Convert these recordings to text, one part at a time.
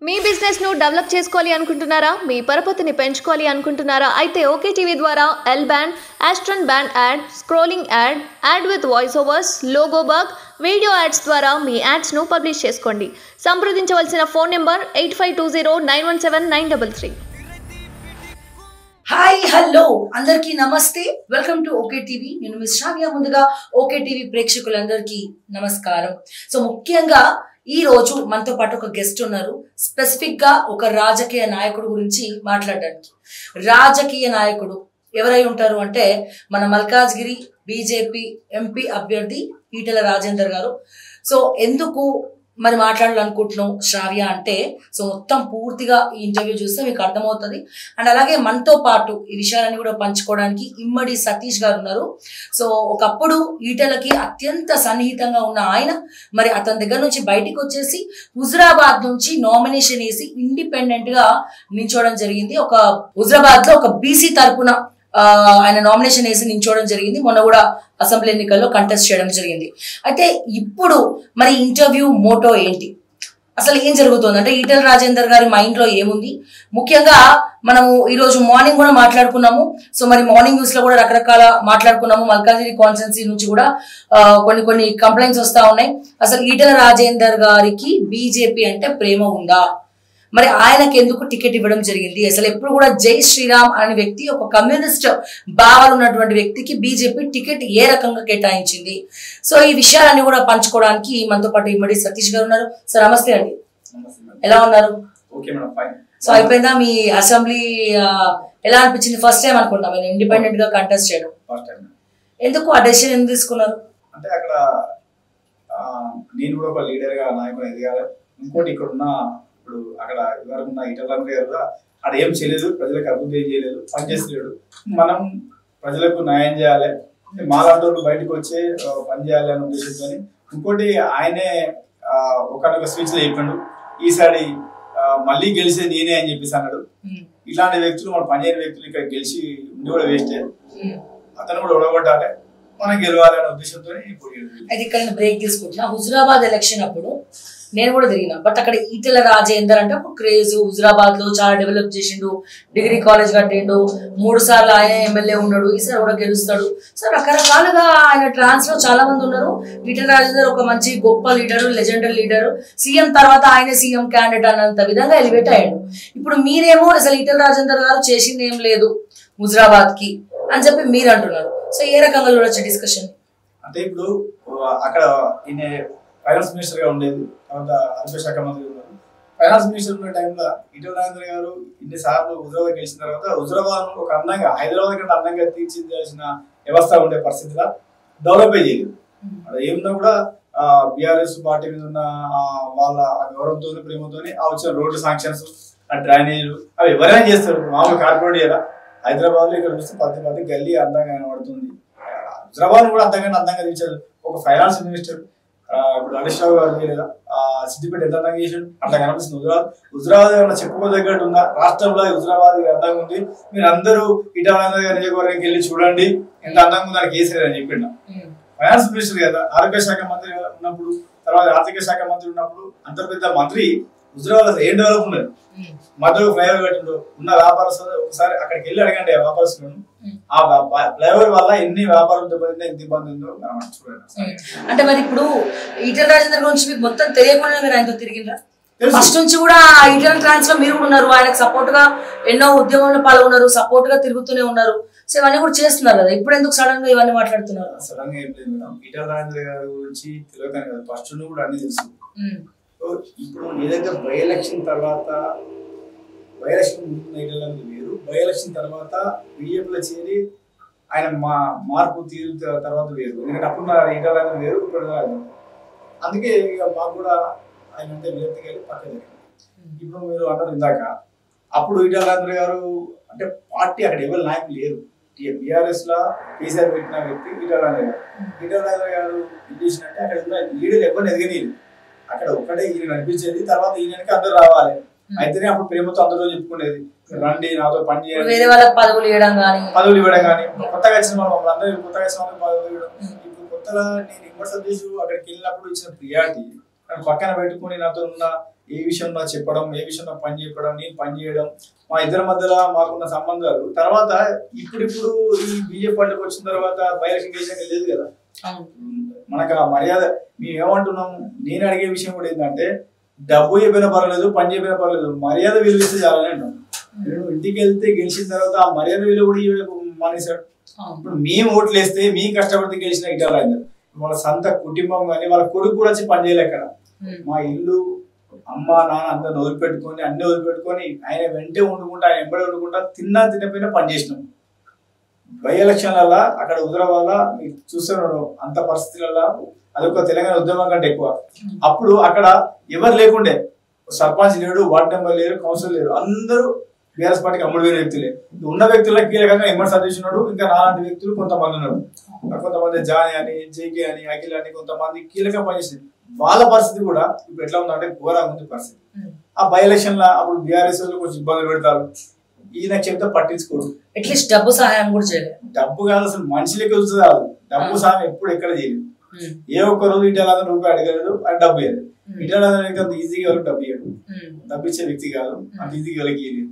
మీ business ను develop చేసుకోవాలి అనుకుంటున్నారా? మీ పరపతిని పెంచుకోవాలి అనుకుంటున్నారా? అయితే ఓకే టీవీ ద్వారా L band, Aston band ad, scrolling ad, ad with voice overs, logo bug, video ads ద్వారా మీ యాడ్స్ ను పబ్లిష్ చేసుకోండి. సంప్రదించవలసిన ఫోన్ నెంబర్ 8520917933. హాయ్ హలో అందరికీ నమస్తే, వెల్కమ్ టు ఓకే టీవీ. నేను మిస్ శ్రావ్య. ముందుగా ఓకే టీవీ ప్రేక్షకులందరికీ నమస్కారం. సో ముఖ్యంగా ఈ రోజు మనతో పాటు ఒక గెస్ట్ ఉన్నారు. స్పెసిఫిక్ గా ఒక రాజకీయ నాయకుడు గురించి మాట్లాడడానికి. రాజకీయ నాయకుడు ఎవరై ఉంటారు అంటే మన మల్కాజ్గిరి బీజేపీ ఎంపీ అభ్యర్థి ఈటెల రాజేందర్ గారు. సో ఎందుకు మరి మాట్లాడాలనుకుంటున్నాం శ్రావ్య అంటే, సో మొత్తం పూర్తిగా ఈ ఇంటర్వ్యూ చూస్తే మీకు అర్థమవుతుంది. అండ్ అలాగే మనతో పాటు ఈ విషయాలన్నీ కూడా పంచుకోవడానికి ఇమ్మడి సతీష్ గారు ఉన్నారు. సో ఒకప్పుడు ఈటెలకి అత్యంత సన్నిహితంగా ఉన్న ఆయన మరి అతని దగ్గర నుంచి బయటికి వచ్చేసి హుజరాబాద్ నుంచి నామినేషన్ వేసి ఇండిపెండెంట్ గా నించోవడం జరిగింది. ఒక హుజరాబాద్ లో ఒక బీసీ తరపున ఆయన నామినేషన్ వేసి నించోవడం జరిగింది. మొన్న కూడా అసెంబ్లీ ఎన్నికల్లో కంటెస్ట్ చేయడం జరిగింది. అయితే ఇప్పుడు మరి ఇంటర్వ్యూ మోటో ఏంటి, అసలు ఏం జరుగుతుంది అంటే ఈటెల రాజేందర్ గారి మైండ్ లో ఏముంది? ముఖ్యంగా మనము ఈ రోజు మార్నింగ్ కూడా మాట్లాడుకున్నాము. సో మరి మార్నింగ్ న్యూస్ లో కూడా రకరకాల మాట్లాడుకున్నాము. మల్కాజిగిరి కాన్స్టిట్యున్సీ నుంచి కూడా కొన్ని కంప్లైంట్స్ వస్తా ఉన్నాయి. అసలు ఈటెల రాజేందర్ గారికి బీజేపీ అంటే ప్రేమ ఉందా, మరి ఆయనకు ఎందుకు టికెట్ ఇవ్వడం జరిగింది, అసలు ఎప్పుడు కూడా జై శ్రీరామ్ అనే వ్యక్తి, ఒక కమ్యూనిస్ట్ భావాలు ఉన్నటువంటి వ్యక్తికి బీజేపీ టికెట్ ఏ రకంగా కేటాయించింది? సో ఈ విషయాలన్నీ కూడా పంచుకోవడానికి మనతో పాటు ఇమ్మడి సతీష్ గారు ఉన్నారు. సార్ నమస్తే అండి, ఎలా ఉన్నారు? సో అయిపోయిందా మీ అసెంబ్లీ? ఎలా అనిపించింది? ఫస్ట్ టైం అనుకుంటా మీరు ఇండిపెండెంట్ గా కంటెస్ట్ చేయడం. ఎందుకు ఆ డెసిషన్ ఎందుకు తీసుకున్నారు? అంటే అక్కడ నేను కూడా ఒక లీడర్ గా నాయకుడు ఎదగాలి. ఇంకోటి ఇక్కడ ఉన్న ఇప్పుడు అక్కడ ఇవరకు ఉన్న ఈటెల గారు అక్కడ ఏం చేయలేదు, ప్రజలకు అభివృద్ధి ఏం చేయలేదు, పనిచేస్తలేడు. మనం ప్రజలకు న్యాయం చేయాలి, మాలాంటి వాళ్ళు బయటకు వచ్చి పని చేయాలి అనే ఉద్దేశంతో. ఇంకోటి ఆయనే ఒకనొక స్పీచ్ లో చెప్పిండు, ఈసారి మళ్ళీ గెలిచేది నేనే అని చెప్పేసి అన్నాడు. ఇలాంటి వ్యక్తులు, మన పనిచేయని వ్యక్తులు ఇక్కడ గెలిచి ఉండి కూడా వేస్టే, అతను కూడా ఉడగొట్టాలి, మనం గెలవాలి అనే ఉద్దేశంతో. అయితే ఇక్కడ బ్రేక్ తీసుకుంటున్నా. హుజరాబాద్ ఎలక్షన్ అప్పుడు నేను కూడా తిరిగినా, బట్ అక్కడ ఈటెల రాజేందర్ అంటే ఒక క్రేజ్. హుజరాబాద్ లో చాలా డెవలప్ చేసిండు, డిగ్రీ కాలేజ్ కట్టిండు, 3 సార్లు ఆయన ఎమ్మెల్యే ఉన్నాడు, ఈసారి కూడా గెలుస్తాడు. సో రకరకాలుగా ఆయన ట్రాన్స్ లో చాలా మంది ఉన్నారు. ఈటెల రాజేందర్ ఒక మంచి గొప్ప లీడరు, లెజెండరీ లీడరు, సీఎం తర్వాత ఆయన సీఎం క్యాండిడేట్ అన్నంత విధంగా ఎలివేట్ అయ్యాడు. ఇప్పుడు మీరేమో అసలు ఈటెల రాజేందర్ గారు చేసింది ఏం లేదు హుజరాబాద్ కి అని చెప్పి మీరు అంటున్నారు. సో ఏ రకంగా చూడొచ్చు డిస్కషన్ అంటే? ఇప్పుడు అక్కడ ఈయన ఫైనాన్స్ మినిస్టర్ గా ఉండేది, తర్వాత ఆరోగ్య శాఖ మంత్రి ఉన్నారు. ఫైనాన్స్ మినిస్టర్ ఉన్న టైంలో ఈటెల రాజేందర్ గారు ఇన్నిసార్లు హుజరాబాద్ గెలిచిన తర్వాత హుజరాబాద్ ఒక అందంగా, హైదరాబాద్ కంటే అందంగా తీర్చిదిద్దాల్సిన వ్యవస్థ ఉండే పరిస్థితిలో డెవలప్ చేయలేదు. అక్కడ ఏమున్నా కూడా బీఆర్ఎస్ పార్టీ మీద ఉన్న వాళ్ళ గౌరవంతో, ప్రేమతో ఆ వచ్చిన రోడ్డు శాంక్షన్స్, ఆ డ్రైనేజీలు అవి ఎవరైనా చేస్తారు. మామూలు కార్పొరేట్ చేయాలి. హైదరాబాద్ లో ఇక్కడ చూస్తే పది గల్లీ అందంగా కనబడుతుంది. హుజరాబాద్ కూడా అందంగా తీర్చారు. ఒక ఫైనాన్స్ మినిస్టర్ ఇప్పుడు హరీష్ రావు గారు లేదా సిద్దిపేట ఎంత అందంగా చేసాడు, అట్లా కనిపిస్తుంది హుజరాబాద్ ఏమన్నా చెప్పుకోదగ్గట్టు ఉందా? రాష్ట్రంలో హుజరాబాద్ అందంగా ఉంది, మీరు అందరూ ఈటెల రాజేందర్ గారి నియోజకవర్గానికి వెళ్ళి చూడండి ఎంత అందంగా ఉందని కేసీఆర్ అని చెప్పిండు. ఫైనాన్స్ మినిస్టర్ కదా, ఆరోగ్య శాఖ మంత్రి ఉన్నప్పుడు, తర్వాత ఆర్థిక శాఖ మంత్రి ఉన్నప్పుడు, అంత పెద్ద మంత్రి హుజరాబాద్ ఏం డెవలప్ ఉన్నది? మధ్యలో ఫ్లైఓవర్ కట్టిండు. ఉన్న వ్యాపారస్తులు ఒకసారి అక్కడికి వెళ్ళి అడగండి ఆ వ్యాపారస్తులను, ఆ ఫ్లైఓవర్ వల్ల ఎన్ని వ్యాపారం దెబ్బతిందో, ఎంత ఇబ్బంది ఉందో చూడండి. అంటే మరి ఇప్పుడు ఈటెల రాజేందర్ గురించి మీకు మొత్తం తెలియకుండా మీరు ఆయనతో తిరిగిందా? ఫస్ట్ నుంచి కూడా ఈటెల ట్రాన్స్ లో మీరు కూడా ఉన్నారు, ఆయనకు సపోర్ట్ గా ఎన్నో ఉద్యమంలో పాల్గొన్నారు, సపోర్ట్ గా తిరుగుతూనే ఉన్నారు. సో ఇవన్నీ కూడా చేస్తున్నారు కదా, ఇప్పుడు ఎందుకు సడన్ గా ఇవన్నీ మాట్లాడుతున్నారు? సడన్ గా ఏం లేదు మేడం, ఈటెల రాజేందర్ గారి గురించి తెలియకనే కదా, ఫస్ట్ కూడా అన్ని తెలుసు. ఇప్పుడు ఏదైతే బై ఎలక్షన్ తర్వాత, బై ఎలక్షన్ వేరు, బై ఎలక్షన్ తర్వాత బీజేపీలో చేరి ఆయన మార్పు తీరు తర్వాత వేరు. ఎందుకంటే అప్పుడు ఈటెల రాజేందర్ వేరు, ఇప్పుడు అందుకే ఇక మాకు కూడా ఆయన అంటే విరక్తిగా వెళ్ళి పక్క జరిగింది. ఇప్పుడు మీరు అన్నారు ఇందాక, అప్పుడు ఈటెల రాజేందర్ గారు అంటే పార్టీ అక్కడ ఎవరు నాయకులు లేరు. బీఆర్ఎస్ లా కేసీఆర్ పెట్టిన వ్యక్తి ఈటెల రాజేందర్ గారు. ఈటెల రాజేందర్ గారు ఏం చేసినట్టే అక్కడ ఉన్న లీడర్ ఎవరిని ఎదగనీరు. అక్కడ ఒక్కటే ఈయన అనిపించేది, తర్వాత ఈయనకి అందరూ రావాలి, అయితేనే అప్పుడు ప్రేమతో అందరూ చెప్పుకునేది, రండి నాతో పని చేయండి, పదవులు ఇవ్వడం కానీ కొత్తగా వచ్చిన మనం అందరూ కొత్తగా వచ్చిన పదవులు ఇవ్వడం. ఇప్పుడు కొత్తగా నేను ఇమ్మడి సతీష్ అక్కడికి వెళ్ళినప్పుడు ఇచ్చిన ప్రియారిటీ పక్కన పెట్టుకుని నాతో ఉన్న ఏ విషయంలో చెప్పడం, ఏ విషయంలో పని చెప్పడం, నేను పని చేయడం, మా ఇద్దరి మధ్యలో మాకున్న సంబంధాలు. తర్వాత ఇప్పుడు ఈ బీజేపీ పార్టీకి వచ్చిన తర్వాత బై ఎలక్షన్ చేసాక లేదు కదా మనకు ఆ మర్యాద. మేము ఏమంటున్నాము, నేను అడిగే విషయం కూడా ఏంటంటే డబ్బు చెప్పినా పర్వాలేదు, పని చెప్పినా పర్వాలేదు, మర్యాద విలువ ఇస్తే చాలని అంటాం. నేను ఇంటికి వెళ్తే గెలిచిన తర్వాత ఆ మర్యాద విలువ కూడా మానేశాడు. ఇప్పుడు మేము ఓట్లు వేస్తే మేము కష్టపడితే గెలిచిన ఈటల రాజేందర్ వాళ్ళ సొంత కుటుంబం కానీ వాళ్ళ కొడుకు కూడా వచ్చి పని చేయలేక మా ఇల్లు అమ్మ నాన్న అందరిని వదిలిపెట్టుకొని అన్ని వదిలిపెట్టుకొని ఆయన వెంటే వండుకుంటా, ఆయన వెంబడి వండుకుంటా, తినపోయినా పని చేసినాం. బై ఎలక్షన్లలో అక్కడ హుజరాబాద్ మీకు చూస్తున్నాడు అంత పరిస్థితులలో అదొక తెలంగాణ ఉద్యమం కంటే ఎక్కువ. అప్పుడు అక్కడ ఎవరు లేకుండే, సర్పంచ్ లేడు, వార్డు మెంబర్ లేరు, కౌన్సిల్ లేరు, అందరూ బీఆర్ఎస్ పార్టీకి అమ్ముడు వేరే వ్యక్తులే. ఉన్న వ్యక్తులకు కీలకంగా ఎమ్మడి సతీష్ ఉన్నాడు, ఇంకా నాలాంటి వ్యక్తులు కొంతమంది ఉన్నారు. కొంతమంది జాని అని, జేకే అని, అఖిల్ అని కొంతమంది కీలకంగా పనిచేసింది. వాళ్ళ పరిస్థితి కూడా ఇప్పుడు ఎట్లా ఉందంటే ఘోరంగా ఉంది పరిస్థితి. ఆ బై ఎలక్షన్ లో అప్పుడు బీఆర్ఎస్ వాళ్ళు కొంచెం ఇబ్బందులు పెడతారు, ఈయన చెప్తే పట్టించుకోడు. అట్లీస్ట్ డబ్బు సహాయం కూడా చేయలేదు. డబ్బు కాదు అసలు మనుషులకి వస్తుంది కాదు, డబ్బు సహాయం ఎప్పుడు ఎక్కడ చేయలేదు. ఏ ఒక్క రోజు ఈటల రూపాయి అడగలేదు, అది డబ్బు ఇవ్వలేదు. ఈటల అంత ఈజీగా ఎవరికి డబ్బు ఇవ్వడు, డబ్బు ఇచ్చే వ్యక్తి కాదు, అంత ఈజీగా ఎవరికి ఇవ్వలేదు.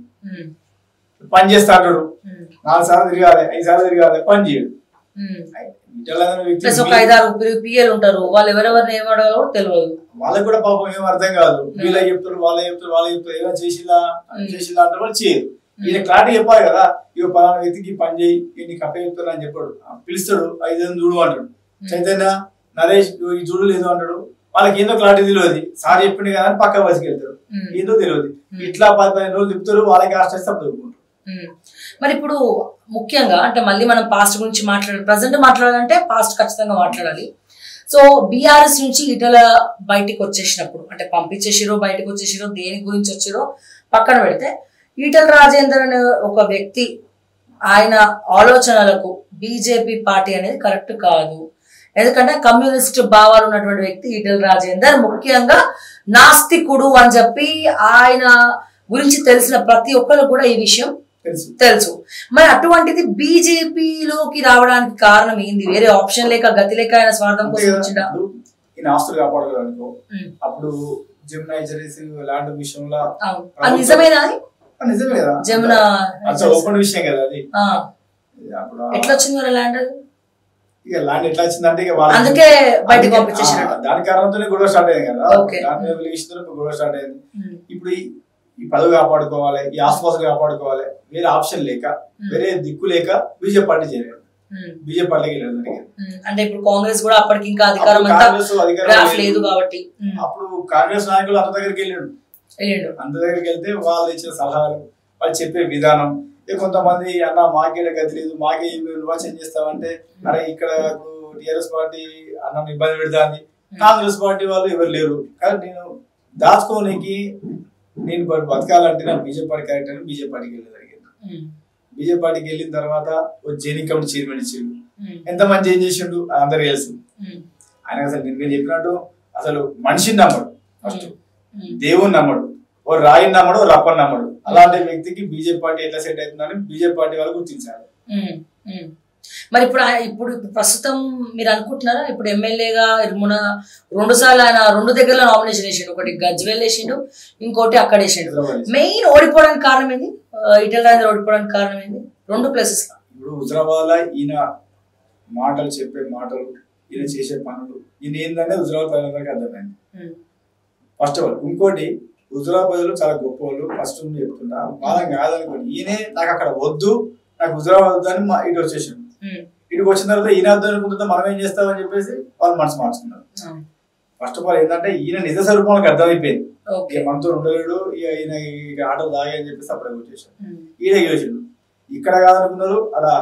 పని చేస్తా అంటాడు, 4 సార్లు తిరగాలి, 5 సార్లు తిరగాలి, పని చేయడు. ఒక 5-6 పిఎల్ ఉంటారు, వాళ్ళు ఎవరెవరిని ఏం అడగాలో తెలియదు. వాళ్ళకి కూడా పాపం ఏం అర్థం కాదు, వీళ్ళకి చెప్తారు, వాళ్ళకి చెప్తారు, ఏమైనా చేసిలా అంటే వాళ్ళు చేయరు. ఈయన క్లారిటీ చెప్పాలి కదా, ఇక పలానా వ్యక్తికి పని చేయి, నీకు అప్ప చెప్తాను అని చెప్పాడు. పిలుస్తాడు, 5 చూడు అంటాడు. చైతన్య నరేష్ ఈ చూడు లేదు అంటాడు. వాళ్ళకి ఏందో క్లారిటీ తెలియదు, సార్ చెప్పింది కదా అని పక్క బస్కి వెళ్తారు, ఏందో తెలియదు. ఇట్లా 10-15 రోజులు తిప్పుతారు, వాళ్ళకి ఆస్ట్రేస్ అప్పుడు చెప్పుకుంటారు. మరి ఇప్పుడు ముఖ్యంగా అంటే మళ్ళీ మనం పాస్ట్ గురించి ప్రజెంట్ మాట్లాడాలంటే పాస్ట్ ఖచ్చితంగా మాట్లాడాలి. సో బీఆర్ఎస్ నుంచి ఈటల బయటికి వచ్చేసినప్పుడు అంటే పంపించేసిరో బయటకు వచ్చేసిరో దేని గురించి వచ్చిరో పక్కన పెడితే, ఈటల రాజేందర్ అనే ఒక వ్యక్తి ఆయన ఆలోచనలకు బీజేపీ పార్టీ అనేది కరెక్ట్ కాదు. ఎందుకంటే కమ్యూనిస్ట్ భావాలు ఉన్నటువంటి వ్యక్తి ఈటల రాజేందర్, ముఖ్యంగా నాస్తికుడు అని చెప్పి ఆయన గురించి తెలిసిన ప్రతి ఒక్కరు కూడా ఈ విషయం తెలుసు. మరి అటువంటిది బీజేపీలోకి రావడానికి కారణం ఏంది? వేరే ఆప్షన్ లేక గతి లేక ఆయన స్వార్థం కోసం వచ్చిందా? ఈయన ఆస్తులు కాపాడగలనుకో, అప్పుడు జమునా ఇజరీస్ ల్యాండ్ విషయంలో నిజమేనా? నిజమే కదా, జమునా ఓపెన్ విషయం కదా అది. ఎట్లా వచ్చింది మరి ల్యాండ్? ఇక ల్యాండ్ ఎట్లా వచ్చిందంటే అందుకే బయటకు పంపించేసి దాని కారణంతోనే గొడవ స్టార్ట్ అయింది కదా, దాని గొడవ స్టార్ట్ అయింది. ఇప్పుడు ఈ పదవి కాపాడుకోవాలి, ఈ ఆస్వాసాలు కాపాడుకోవాలి, వేరే ఆప్షన్ లేక వేరే దిక్కు లేక బీజేపీ పార్టీ చేయలేదు, బీజేపీ పార్టీకి వెళ్ళడం జరిగింది. అంటే ఇప్పుడు కాంగ్రెస్ కూడా అప్పటికి ఇంకా అధికారం లేదు కాబట్టి అప్పుడు కాంగ్రెస్ నాయకులు అంత దగ్గరికి వెళ్ళాడు. అంత దగ్గరికి వెళ్తే వాళ్ళు ఇచ్చిన సలహాలు, వాళ్ళు చెప్పే విధానం, కొంతమంది అన్న మాకే గతి లేదు, మాకే నిర్వాచన చేస్తామంటే అరే ఇక్కడ టిఆర్ఎస్ పార్టీ అన్న ఇబ్బంది పెడతాంది, కాంగ్రెస్ పార్టీ వాళ్ళు ఎవరు లేరు కానీ నేను దాచుకోనికి నేను బతకాలంటే నాకు బీజేపీ పార్టీ కరెక్ట్ అని బీజేపీ పార్టీకి వెళ్ళడం జరిగింది. బీజేపీ పార్టీకి వెళ్ళిన తర్వాత జేనీ కమిటీ చైర్మన్ ఇచ్చిండు, ఎంతమంది ఏం చేసిండు అందరు తెలుసు. ఆయన అసలు నేను చెప్పినట్టు అసలు మనిషిని నమ్మడు, ఫస్ట్ దేవుని నమ్మడు, ఓ రాయిని నమ్మడు, ఓ రప్పని నమ్మడు. అలాంటి వ్యక్తికి బీజేపీ పార్టీ ఎట్లా సెట్ అవుతుందని బీజేపీ పార్టీ వాళ్ళు గుర్తించారు. మరి ఇప్పుడు ప్రస్తుతం మీరు అనుకుంటున్నారా, ఇప్పుడు ఎమ్మెల్యేగా 2 సార్లు ఆయన 2 దగ్గరలో నామినేషన్ వేసిండు, ఒకటి గజ్వేల్ వేసిండు, ఇంకోటి అక్కడ వేసిండు. మెయిన్ ఓడిపోవడానికి కారణం ఏంది? ఈటల రాజేందర్ ఓడిపోవడానికి కారణం ఏంది? 2 ప్లేసెస్. ఇప్పుడు హుజరాబాద్ లో ఈయన మాటలు చెప్పే మాటలు, ఈయన చేసే పనులు, ఈయన ఏంటంటే హుజరాబాద్ ప్రజలందరికీ అర్థమైంది ఫస్ట్ ఆఫ్ ఆల్. ఇంకోటి హుజరాబాద్ లో చాలా గొప్ప వాళ్ళు, ఫస్ట్ చెప్తున్నా వాళ్ళం కాదనుకోండి, ఈయనే నాకు అక్కడ వద్దు, నాకు హుజరాబాద్ వద్దు అని ఇటు వచ్చేసాడు. ఇటుకు వచ్చిన తర్వాత ఈయన వద్దు అనుకుంటుందా మనం ఏం చేస్తామని చెప్పేసి వాళ్ళు మనసు మార్చుకున్నారు. ఫస్ట్ ఆఫ్ ఆల్ ఏంటంటే ఈయన నిజ స్వరూపానికి అర్థమైపోయింది, మనతో ఉండలేడు, ఈయన ఆటలు తాగా అని చెప్పేసి అప్పుడే వచ్చేసాడు. ఈయన గెలిచాడు. ఇక్కడ కాదనుకున్నారు, అలా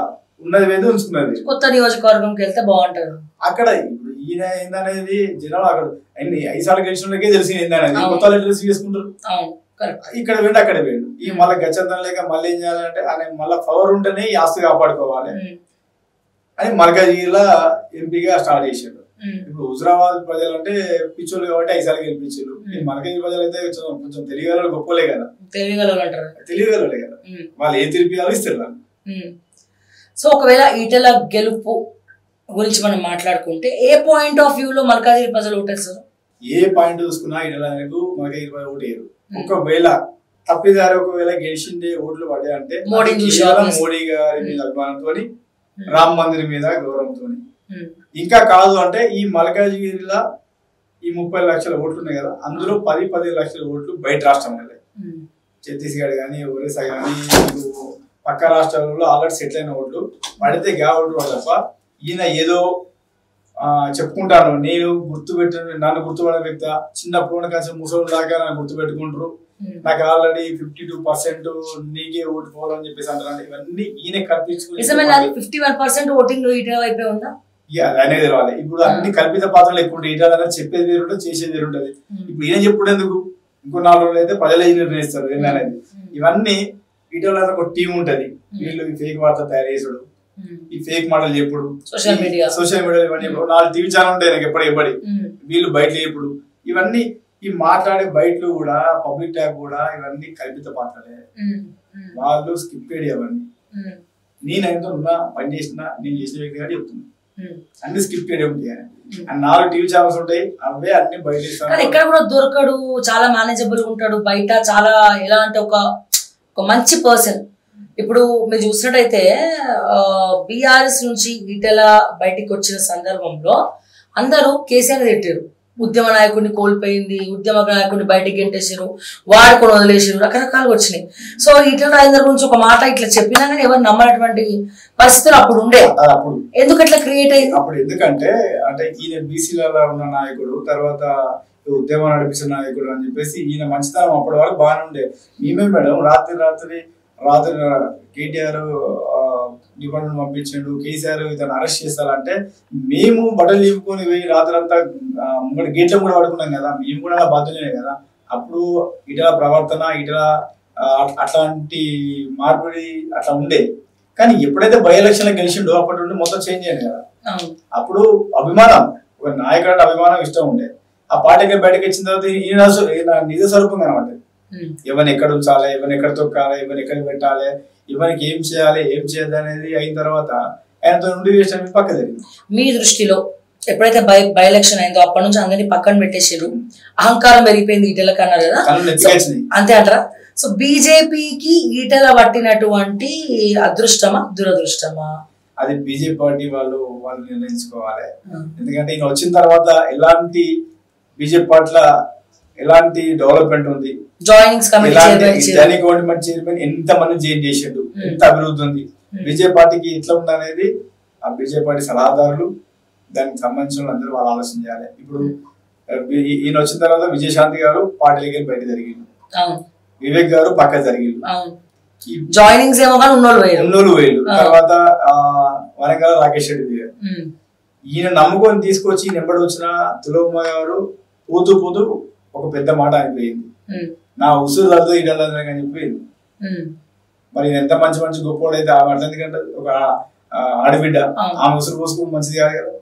ఉన్నది వేది ఉంచుకున్నది. కొత్త నియోజకవర్గంకి వెళ్తే బాగుంటారు. అక్కడ ఇప్పుడు ఈయన ఏందనేది జనాలు అక్కడ 5 సార్లు గెలిచినకే తెలిసి ఏందనేది కొత్త రిసీవ్ చేసుకుంటారు. ఇక్కడ వేయండి అక్కడ వేయండి, ఈ మళ్ళీ గచ్చంతం లేక మళ్ళీ ఏం చేయాలంటే ఆయన మళ్ళీ పవర్ ఉంటేనే ఈ ఆస్తి కాపాడుకోవాలి అని మల్కాజ్గిరిలో ఎంపీగా స్టార్ట్ చేశాడు. ఇప్పుడు హుజరాబాద్ ప్రజలు అంటే పిచ్చోళ్ళు కాబట్టి 5 సార్లు గెలిపించారు. మల్కాజ్గిరి ప్రజలు అయితే కొంచెం తెలియగల గొప్పలే కదా, తెలియగలే కదా, వాళ్ళు ఏ తెలిపియాలో ఇస్తారు. సో ఒకవేళ ఈటల గెలుపు గురించి మనం మాట్లాడుకుంటే ఏ పాయింట్ ఆఫ్ వ్యూ లో మల్కాజ్గిరి ప్రజలు ఓటేస్తారు? ఏ పాయింట్ చూసుకున్నా ఇటలకు మనకి 20 ఓటు వేయరు. ఒకవేళ తప్పిదారు ఒకవేళ గెలిచిండే ఓట్లు పడ్డాయి అంటే మోడీ గారి మీద అభిమానంతో, రామ్ మందిర్ మీద గౌరవంతో. ఇంకా కాదు అంటే ఈ మల్కాజ్గిరిలో ఈ 30 లక్షల ఓట్లు ఉన్నాయి కదా, అందులో 10-15 లక్షల ఓట్లు బయట రాష్ట్రం వల్లే. ఛత్తీస్గఢ్ కానీ, ఒరిస్సా కానీ, పక్క రాష్ట్రాలలో ఆల్రెడీ సెటిల్ అయిన ఓట్లు పడితే గా ఓట్లు తప్ప ఈయన ఏదో చెప్పుకుంటాను నేను నన్ను గుర్తుపడే వ్యక్తి చిన్నప్పుడు కొంచెం ముసలి దాకా నన్ను గుర్తుపెట్టుకుంటారు, నాకు ఆల్రెడీ 52% నీకే ఓటు పోవాలని చెప్పేసి అంటారు. ఇవన్నీ ఈయన కల్పించుకుని 51% ఓటింగ్ అయిపోయి ఉందా అనేది తెలవాలి. ఇప్పుడు అన్ని కల్పిత పాత్రలు ఎక్కువ ఈటల చెప్పేది వేరుంటుంది, చేసేది వేరుంటది. ఇప్పుడు ఈయన చెప్పుడు ఎందుకు, ఇంకో 4 రోజులు అయితే ప్రజలే నిర్ణయిస్తారు ఏంటనేది. ఇవన్నీ ఈటల ఒక టీం ఉంటది, వీళ్ళు ఫేక్ వార్త తయారు చేసుడు, ఈ ఫేక్ మోడల్ చెప్పుడు, సోషల్ మీడియా ఇవన్నీ 4 టీవీ ఛానల్ ఉంటాయి నాకు ఎప్పటి వీళ్ళు బయట చెప్పుడు. ఇవన్నీ ఈ మాట్లాడే బయటలు కూడా పబ్లిక్ ట్యాగ్ కూడా ఇవన్నీ కల్పిత పాత్రలే. వాళ్ళు స్కిప్ అవన్నీ నేనైతే ఉన్నా పని చేసినా నేను చేసిన వ్యక్తి కానీ చెప్తున్నా అన్ని స్కిప్ ఉంటాయి. 4 టీవీ ఛానల్స్ ఉంటాయి, అవే అన్ని బయట ఎక్కడ కూడా దొరకడు, చాలా మేనేజబుల్ ఉంటాడు బయట. చాలా ఎలా అంటే ఒక మంచి పర్సన్. ఇప్పుడు మీరు చూసినట్టయితే బీఆర్ఎస్ నుంచి ఈటెల బయటికి వచ్చిన సందర్భంలో అందరూ కేసీఆర్ తిట్టారు. ఉద్యమ నాయకుడిని కోల్పోయింది, ఉద్యమ నాయకుడిని బయటికి గెంటేసారు, వాడుకొని వదిలేసారు, రకరకాలుగా వచ్చినాయి. సో ఈటెల రాజేందర్ గురించి ఒక మాట ఇట్లా చెప్పినా కానీ ఎవరు నమ్మనటువంటి పరిస్థితులు అప్పుడు ఉండే. అప్పుడు ఎందుకు ఇట్లా క్రియేట్ అయింది అప్పుడు? ఎందుకంటే అంటే ఈయన బీసీలలో ఉన్న నాయకుడు, తర్వాత ఉద్యమం నడిపించిన నాయకుడు అని చెప్పేసి ఈయన మంచితనం అప్పటి వరకు బాగానే ఉండే. మేమే మేడం రాత్రి కేటీఆర్ డిపార్ట్మెంట్ పంపించాడు, కేసీఆర్ ఇతను అరెస్ట్ చేస్తారంటే మేము బట్టలు నింపుకొని పోయి రాత్రంతా గేట్ల కూడా పడుకున్నాం కదా, మేము కూడా బాధ్యులే కదా. అప్పుడు ఇటల ప్రవర్తన, ఇటల అట్లాంటి మార్పిడి అట్లా ఉండే. కానీ ఎప్పుడైతే బై ఎలక్షన్ గెలిచిండో అప్పటి నుండి మొత్తం చేంజ్ అయింది కదా. అప్పుడు అభిమానం, ఒక నాయకుడు అభిమానం ఇష్టం ఉండే. ఆ పార్టీకి బయటకు వచ్చిన తర్వాత ఈయన నిజ స్వరూపం కనబడ్డది. ఎవరిని ఎక్కడ ఉంచాలి, ఎవరిని ఎక్కడ తొక్కాలి, ఎవరిని ఎక్కడ పెట్టాలి, ఎవరికి ఏం చేయాలి, ఏం చేయదు అనేది అయిన తర్వాత ఆయనతో నుండి పక్క జరిగింది. మీ దృష్టిలో ఎప్పుడైతే బై ఎలక్షన్ అయిందో అప్పటి నుంచి అందరినీ పక్కన పెట్టేసారు, అహంకారం పెరిగిపోయింది ఈటెలకు అన్నారు కదా, అంతే అంటారా? సో బీజేపీకి ఈటెల పట్టినటువంటి అదృష్టమా దురదృష్టమా? అది బీజేపీ పార్టీ వాళ్ళు నిర్ణయించుకోవాలి. ఎందుకంటే ఈయన వచ్చిన తర్వాత ఎలాంటి బీజేపీ పార్టీల ఎలాంటి డెవలప్మెంట్ ఉంది, గవర్నమెంట్ చైర్మన్ ఎంత మంది జాయిన్ చేసిండు, ఎంత అభివృద్ధి ఉంది, బీజేపీ పార్టీకి ఎట్లా ఉంది అనేది ఆ బీజేపీ పార్టీ సలహాదారులు దానికి సంబంధించిన అందరూ వాళ్ళు ఆలోచన చేయాలి. ఇప్పుడు ఈయన వచ్చిన తర్వాత విజయశాంతి గారు పార్టీలకి బయట జరిగింది, వివేక్ గారు పక్క జరిగింది, జాయినింగ్స్ ఏమో ఉన్నోళ్ళు వేలు, తర్వాత వరంగల్ రాకేష్ రెడ్డి గారు. ఈయన నమ్ముకొని తీసుకొచ్చి నెంబడి వచ్చిన తులమ్మ గారు పోతూ ఒక పెద్ద మాట అయిపోయింది, నా ఉసురు రద్దు ఇడాలని చెప్పిపోయింది. మరి ఎంత మంచి గొప్పవాడైతే అర్థం, ఎందుకంటే ఒక ఆడబిడ్డ ఆమె ఉసురు పోసుకుని మంచిది కాదు కదా.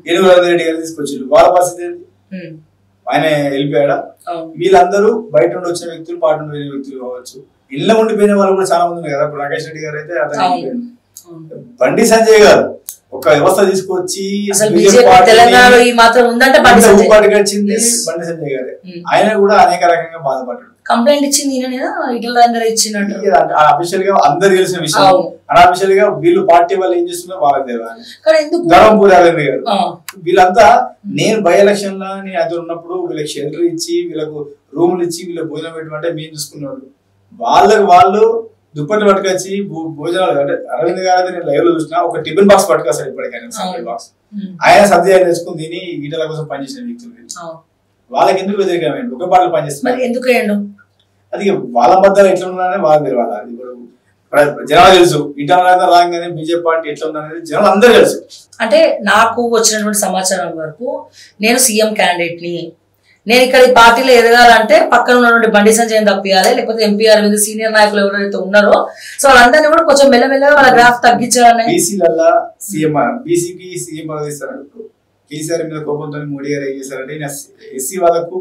ఏనుగురాజు రెడ్డి గారు తీసుకొచ్చారు, వాళ్ళ పరిస్థితి ఏంటి? ఆయన వెళ్ళిపోయాడా? వీళ్ళందరూ బయట నుండి వచ్చిన వ్యక్తులు, పాట నుండి పోయిన వ్యక్తులు కావచ్చు, ఇళ్ళ ఉండిపోయిన వాళ్ళు కూడా చాలా మంది ఉన్నారు కదా. ఇప్పుడు రాకేష్ రెడ్డి గారు అయితే అతను బండి సంజయ్ గారు ఒక వ్యవస్థ తీసుకొచ్చి వచ్చింది బండి సంజయ్ గారే. ఆయన కూడా అనేక రకంగా బాధపడ్డాడు. కంప్లైంట్ ఇచ్చింది అఫీషియల్ గా అందరు తెలిసిన విషయం, అన్అఫీషియల్ గా వీళ్ళు పార్టీ వాళ్ళు ఏం చేస్తున్నా వాళ్ళకి తెలియాలి. ధర్మపూరి అరవింద్ గారు వీళ్ళంతా నేను బై ఎలక్షన్ లా నేను అది ఉన్నప్పుడు వీళ్ళకి షెల్టర్ ఇచ్చి, వీళ్ళకు రూములు ఇచ్చి, వీళ్ళకి భోజనం పెట్టమంటే మేము చూసుకున్నాడు. వాళ్ళు దుప్పట్లు పట్టుకొచ్చి భోజనాలు, అంటే అరవింద్ గారు నేను లైవ్ లో చూసినా ఒక టిఫిన్ బాక్స్ పట్టుకొస్తాడు ఇప్పటికైనా బాక్స్. ఆయన సద్య తెచ్చుకుని తిని ఈటల కోసం పనిచేసిన వ్యక్తులు వాళ్ళకి ఎందుకు వ్యతిరేకమైన ఒక పాటలు పనిచేస్తున్నారు, ఎందుకు అది వాళ్ళ మధ్యలో ఎట్లా ఉన్నారని వాళ్ళకి తెలియాలి. అది ఇప్పుడు జనాలు తెలుసు, ఈటల రాగానే బీజేపీ పార్టీ ఎట్లా ఉందనేది జనాలు అందరూ తెలుసు. అంటే నాకు వచ్చినటువంటి సమాచారం వరకు నేను సీఎం క్యాండిడేట్ ని, నేను ఇక్కడ ఈ పార్టీలో ఎదగాలంటే పక్కన ఉన్నటువంటి బండి సంజయ్ తప్పియాలి, లేకపోతే ఎంపీఆర్ మీద సీనియర్ నాయకులు ఎవరైతే ఉన్నారో సో వాళ్ళందరినీ కూడా కొంచెం మెల్లమెల్లగా వాళ్ళ గ్రాఫ్ తగ్గించాలని. బీసీలలో బీసీకి సీఎం ఇస్తారు. కేసీఆర్ మీద కోపంతో మోడీ గారు ఏం చేశారంటే ఎస్సీ వాళ్ళకు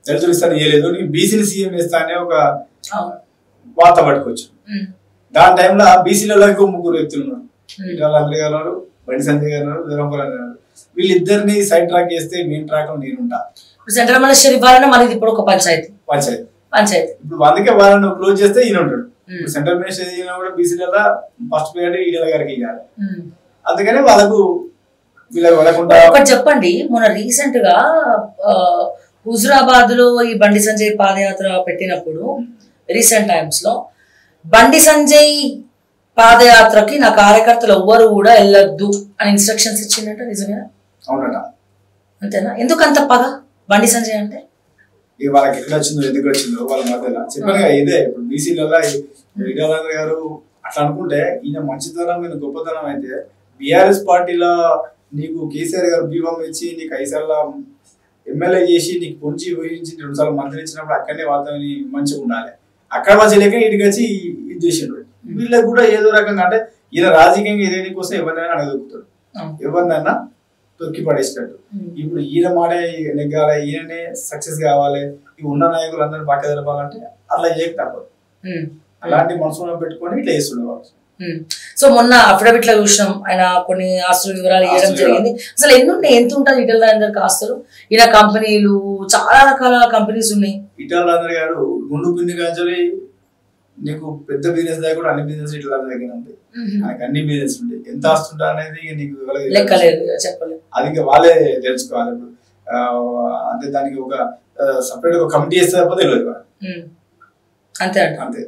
దళితులు ఇస్తాను వేయలేదు, నేను బీసీని సీఎం వేస్తా అనే ఒక వార్త పట్టుకోవచ్చు. దాని టైంలో బీసీలలో ఇంకో 3 వ్యక్తులు ఉన్నారు, ఈటల గారు, బండి సంజయ్ గారు, ధర్మపురి గారు. వీళ్ళిద్దరిని సైడ్ ట్రాక్ చేస్తే మెయిన్ ట్రాక్ లో నేనుంటా. సెంట్రల్ మినిస్టర్ ఇవ్వాలన్నా మనది ఇప్పుడు ఒక పంచాయతీ ఇప్పుడు అందుకే వాళ్ళని క్లోజ్ చేస్తే ఈయన ఉంటాడు. సెంట్రల్ మినిస్టర్ కూడా బీసీలలో ఫస్ట్ ప్రియారిటీ ఈడల గారికి ఇవ్వాలి. అందుకనే వాళ్ళకు ఒకటి చెప్పండి, మొన్న రీసెంట్ గా హుజురాబాద్ లో ఈ బండి సంజయ్ పాదయాత్ర పెట్టినప్పుడు రీసెంట్ టైమ్స్ లో బండి సంజయ్ పాదయాత్రకి నా కార్యకర్తలు ఎవ్వరు కూడా వెళ్ళొద్దు అని ఇన్స్ట్రక్షన్స్ ఇచ్చిందంట, నిజమేనా? అవునట. అంతేనా? ఎందుకంత పగ బండి సంజయ్ అంటే? వాళ్ళకి ఎక్కడ వచ్చిందో ఎందుకు వచ్చిందో వాళ్ళ మధ్యలో చెప్పాను కదా. ఇదే ఇప్పుడు బీసీలలో ఈటల గారు అట్లా అనుకుంటే ఈయన మంచితనం ఈయన గొప్పతనం అయితే బీఆర్ఎస్ పార్టీలో నీకు కేసీఆర్ గారు బీవం ఇచ్చి నీకు 5 సార్లు ఎమ్మెల్యే చేసి నీకు పొంచి ఊహించి 2 సార్లు మంత్రి ఇచ్చినప్పుడు అక్కడనే వాతావరణం మంచిగా ఉండాలి. అక్కడ మంచి లేక ఇంటికి వచ్చి ఇది చేసిండు. వీళ్ళకి కూడా ఏదో రకంగా అంటే ఈయన రాజకీయంగా ఏదైనా కోసం ఎవరినైనా అడగలుగుతాడు, ఎవరినైనా తొక్కి పడేసినట్టు. ఇప్పుడు ఈయన మాట నెగ్గాలి, ఈయననే సక్సెస్ కావాలి, ఈ ఉన్న నాయకులు అందరినీ పక్క జరపాలంటే అట్లా చేయక తప్పదు. అలాంటి మనసులో పెట్టుకొని ఇట్లా చేస్తుండేవాళ్ళు. సో మొన్న అఫిడవిట్ లో చూసినాం, ఆయన కొన్ని ఆస్తుల వివరాలు ఇవ్వడం జరిగింది. అసలు ఎంత ఉంటుంది ఈటల రాజేందర్ ఆస్తులు? ఈయన కంపెనీలు చాలా రకాల కంపెనీస్ ఉన్నాయి. ఈటల రాజేందర్ గారు గుండు పిండి కాంచాలి, నీకు పెద్ద బిజినెస్ దగ్గర కూడా అన్ని బిజినెస్ ఈటల రాజేందర్ దగ్గర ఉంటాయి. ఆయనకు అన్ని బిజినెస్ ఉంటాయి. ఎంత ఆస్తుంటా అనేది నీకు లెక్కలేదు, చెప్పలేదు. అది ఇంకా వాళ్ళే తెలుసుకోవాలి. అంటే దానికి ఒక సపరేట్ ఒక కమిటీ చేస్తే తప్ప తెలియదు. అంతే అంతే.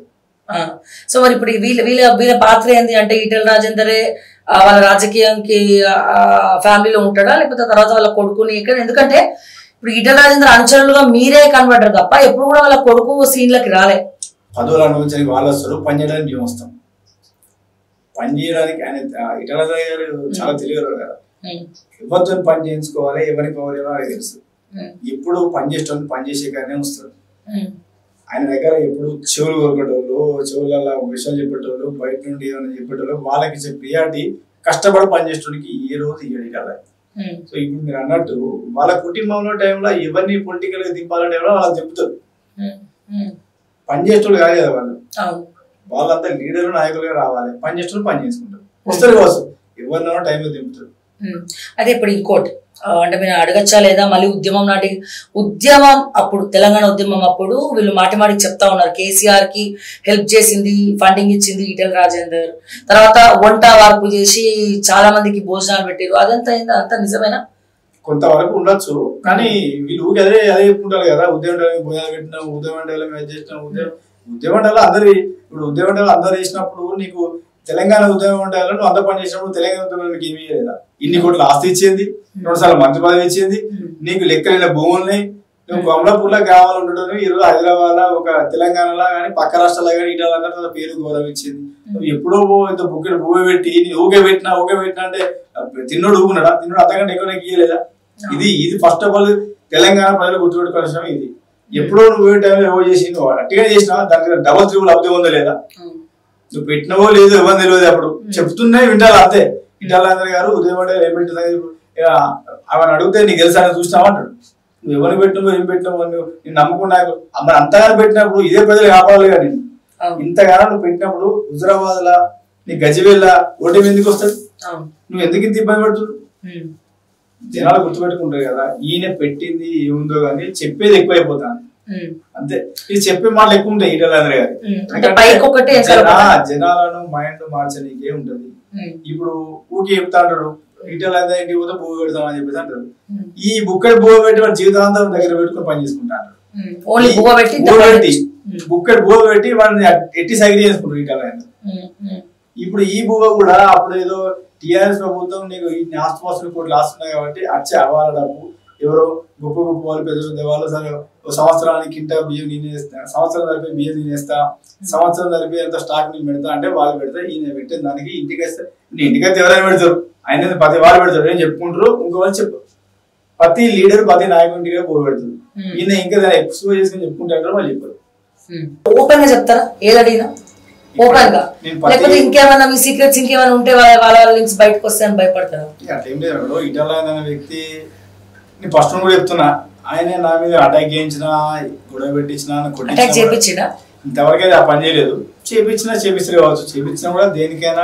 సో మరి ఇప్పుడు వీళ్ళ పాత్ర ఏంది అంటే ఈటల రాజేందరే వాళ్ళ రాజకీయానికి ఫ్యామిలీలో ఉంటాడా, లేకపోతే తర్వాత వాళ్ళ కొడుకుని ఇక్కడ? ఎందుకంటే ఇప్పుడు ఈటల రాజేందర్ అనుచరులుగా మీరే కనబడ్డారు తప్ప ఎప్పుడు కూడా వాళ్ళ కొడుకు సీన్లకి రాలే. పదవులు అనుభవించడానికి వాళ్ళు వస్తారు, పని చేయడానికి మేము వస్తాం. పని చేయడానికి ఆయన ఈటల రాజేందర్ గారు చాలా తెలియదు కదా, ఎవరితో పని చేయించుకోవాలి, ఎవరికి పవర్ అని తెలుసు. ఎప్పుడు పని చేసేటోళ్ళు పని చేసే కానీ వస్తారు. ఆయన దగ్గర ఎప్పుడు చెవులు కొరకటోళ్ళు, చెవులలో విషయాలు చెప్పేటోళ్ళు, బయట నుండి ఏమైనా చెప్పేటోళ్ళు, వాళ్ళకి ఇచ్చే ప్రియారిటీ కష్టపడి పనిచేసేటోడికి ఏ రోజు ఇవ్వడు కదా. సో ఇప్పుడు మీరు అన్నట్టు వాళ్ళ కుటుంబంలో టైంలో ఎవరిని పొలిటికల్ గా దింపాల టైంలో వాళ్ళకి చెప్తారు. పనిచేసేటోళ్ళు కాదు కదా వాళ్ళు, వాళ్ళంతా లీడర్ నాయకులుగా రావాలి. పనిచేసేటోళ్ళు పని చేసుకుంటారు, వస్తారు కోసం ఎవరినో టైంలో దింపుతారు. అదే ఇప్పుడు ఇంకోటి అంటే మీరు అడగచ్చా లేదా, మళ్ళీ ఉద్యమం అప్పుడు తెలంగాణ ఉద్యమం అప్పుడు వీళ్ళు మాటికి చెప్తా ఉన్నారు కేసీఆర్ కి హెల్ప్ చేసింది, ఫండింగ్ ఇచ్చింది ఈటల రాజేందర్, తర్వాత వంట వార్పు చేసి చాలా మందికి భోజనాలు పెట్టారు. అదంతా అంతా నిజమేనా? కొంతవరకు ఉండొచ్చు, కానీ వీళ్ళు అదే చెప్పుకుంటారు కదా, ఉద్యమం భోజనాలు పెట్టినా, ఉద్యమం చేసిన ఉద్యమండలో అందరు ఇప్పుడు ఉద్యమండలో అందరు చేసినప్పుడు నీకు తెలంగాణ ఉద్యమం ఉండాలని నువ్వు అంత పని చేసినప్పుడు తెలంగాణ ఉద్యమం నీకు ఏమీ లేదా? ఇన్ని కోట్ల ఆస్తి ఇచ్చింది, 2 సార్లు మంత్రి పదవి ఇచ్చింది, నీకు లెక్కలైన భూముల్ని, నువ్వు కొమలాపూర్లో గ్రామాలు ఉండడం, ఈరోజు హైదరాబాద్ ఒక తెలంగాణలో కానీ పక్క రాష్ట్రాల్లో కానీ ఇటాలంటే పేరు గౌరవం ఇచ్చింది. నువ్వు ఎప్పుడో ఇంత బుక్కెడు భూమి పెట్టి ఊకే పెట్టినా అంటే తిన్నోడు ఊకున్నాడా? తిన్నోడు అంతకంటే ఎక్కువ నాకు ఇయ్యలేదా? ఇది ఫస్ట్ ఆఫ్ ఆల్ తెలంగాణ ప్రజలు గుర్తుపెట్టుకోవాల్సిన ఇది. ఎప్పుడో నువ్వు ఏ టైంలో ఏవో చేసి నువ్వు అట్టిగా చేసినా దానికి డబల్ త్రిబుల్ అబ్దే ఉందా లేదా? నువ్వు పెట్టినవో లేదో ఎవరు తెలియదు. అప్పుడు చెప్తున్నాయి వింటారు అంతే. ఈటల రాజేందర్ గారు ఉదయం ఏం పెట్టినా అవన్నీ అడిగితే నీకు తెలుసా అని చూసినావా అంటాడు. నువ్వు ఎవరిని పెట్టినావు, ఏం పెట్టినావు, నేను నమ్ముకున్నా. మరి అంతగానో పెట్టినప్పుడు ఇదే ప్రజలు కాపాడాలి కానీ ఇంతగానో నువ్వు పెట్టినప్పుడు హుజురాబాద్ లా నీ గజ్వేల్ ఓటమి ఎందుకు వస్తాడు? నువ్వు ఎందుకు ఇంత ఇబ్బంది పడుతున్నావు? జనాలు గుర్తుపెట్టుకుంటారు కదా, ఈయన పెట్టింది ఏముందో కానీ చెప్పేది ఎక్కువైపోతాను అంతే. ఇది చెప్పే మాటలు ఎక్కువ ఉంటాయి ఈటల రాజేందర్ గారి. జనాలను మైండ్ మార్చనీకే ఉంటది. ఇప్పుడు ఊకి చెప్తా అంటాడు ఈటల రాజేందర్ ఇంటికి పోతే భూ పెడతామని చెప్పేసి అంటారు. ఈ బుక్కడి భూ పెట్టి వాడు జీవితాంతం దగ్గర పెట్టుకుని పని చేసుకుంటా అంటారు. బుక్కడి భూ పెట్టి వాడిని ఎట్టి సైకిల్ చేసుకుంటారు ఈటల రాజేందర్. ఇప్పుడు ఈ భూ కూడా అప్పుడు ఏదో టిఆర్ఎస్ ప్రభుత్వం నీకు ఈ ఆస్తుపాస్తులు కోట్లు ఆస్తున్నాయి కాబట్టి వచ్చే అవాల డబ్బు ఎవరో గొప్ప వాళ్ళు పెద్ద వాళ్ళు సరే సంవత్సరానికి ఇంత బియ్యం నేనేస్తా, సంవత్సరం జరిపి బియ్యం నేనేస్తా, సంవత్సరం జరిపి ఎంత స్టాక్ నేను పెడతా అంటే వాళ్ళు పెడతా. ఈయన పెట్టే దానికి ఇంటికి వస్తే ఇంటికైతే ఎవరైనా పెడతారు, ఆయన ప్రతి వాళ్ళు పెడతారు ఏం చెప్పుకుంటారు. ఇంకోళ్ళు చెప్పు ప్రతి లీడర్ ప్రతి నాయకుడిగా పోయి పెడతారు. ఈయన ఇంకా దాన్ని ఎక్స్ప్లోర్ చేసుకుని చెప్పుకుంటారు వాళ్ళు చెప్పారు. ఓపెన్ గా చెప్తారా ఏది అడిగినా? ఓపెన్ గా లేకపోతే ఇంకేమైనా మీ సీక్రెట్స్ ఇంకేమైనా ఉంటే వాళ్ళ లింక్స్ బయటకు వస్తాయని భయపడతారు? అట్లేం లేదు. ఈటల అనే వ్యక్తి నేను ఫస్ట్ కూడా చెప్తున్నా, ఆయన నా మీద అటాక్ చేయించినా, గొడవ పెట్టించినా, చేపించినా ఇంతవరకు అయితే ఆ పని చేయలేదు. చేపిస్తే కావచ్చు, చేపించినా కూడా దేనికైనా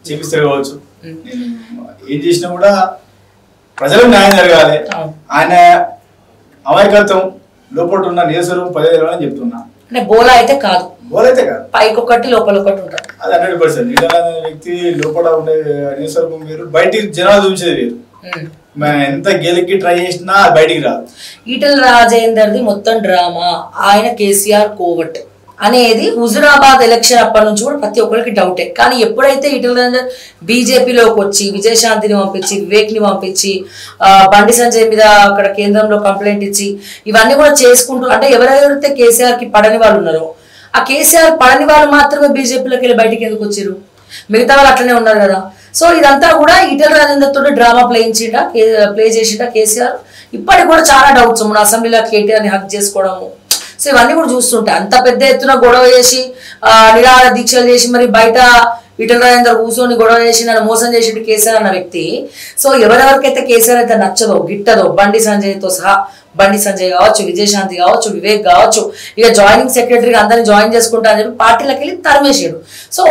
చేపిస్తారు కావచ్చు. ఏం చేసినా కూడా ప్రజలకు న్యాయం జరగాలి. ఆయన అమాయకత్వం లోపల ఉన్న నిజస్వరూపం పదివేలని చెప్తున్నా. అంటే బోలా అయితే కాదు, బోలా అయితే కాదు, పైకి ఒకటి లోపల ఒకటి ఉంటారు. అది 100%. ఈటల వ్యక్తి లోపల ఉండే నిజస్వరూపం వేరు, బయటికి జనాలు చూసేది వేరు. మనం ఎంత గెలికి ట్రై చేసినా అది బయటికి రాదు. ఈటల రాజేందర్ది మొత్తం డ్రామా, ఆయన కేసీఆర్ కోవట్ అనేది హుజురాబాద్ ఎలక్షన్ అప్పటి నుంచి కూడా ప్రతి ఒక్కరికి డౌటే. కానీ ఎప్పుడైతే ఈటల రాజేందర్ బీజేపీలోకి వచ్చి విజయశాంతిని పంపించి, వివేక్ని పంపించి, బండి సంజయ్ మీద అక్కడ కేంద్రంలో కంప్లైంట్ ఇచ్చి ఇవన్నీ కూడా చేసుకుంటూ, అంటే ఎవరెవరైతే కేసీఆర్కి పడని వాళ్ళు ఉన్నారో ఆ కేసీఆర్ పడని వాళ్ళు మాత్రమే బీజేపీలోకి వెళ్ళి బయటికి ఎందుకు వచ్చారు, మిగతా వాళ్ళు అట్లనే ఉన్నారు కదా. సో ఇదంతా కూడా ఈటల రాజేందర్ తోటి డ్రామా ప్లే చేసిండా కేసీఆర్. ఇప్పటికి కూడా చాలా డౌట్స్, మన అసెంబ్లీలో కేటీఆర్ని హక్ చేసుకోవడము, సో ఇవన్నీ కూడా చూస్తుంటాయి. అంత పెద్ద ఎత్తున గొడవ చేసి నిరాహార దీక్షలు చేసి మరి బయట ఈటల రాజేందర్ కూర్చొని గొడవ చేసి నన్ను మోసం చేసిండు కేసీఆర్ అన్న వ్యక్తి. సో ఎవరెవరికైతే కేసీఆర్ అయితే నచ్చదో గిట్టదో, బండి సంజయ్తో సహా, బండి సంజయ్ కావచ్చు, విజయశాంతి కావచ్చు, వివేక్ కావచ్చు, ఇక జాయినింగ్ సెక్రటరీగా అందరినీ జాయిన్ చేసుకుంటా అని చెప్పి పార్టీలకు వెళ్ళి తరిమేసాడు. సో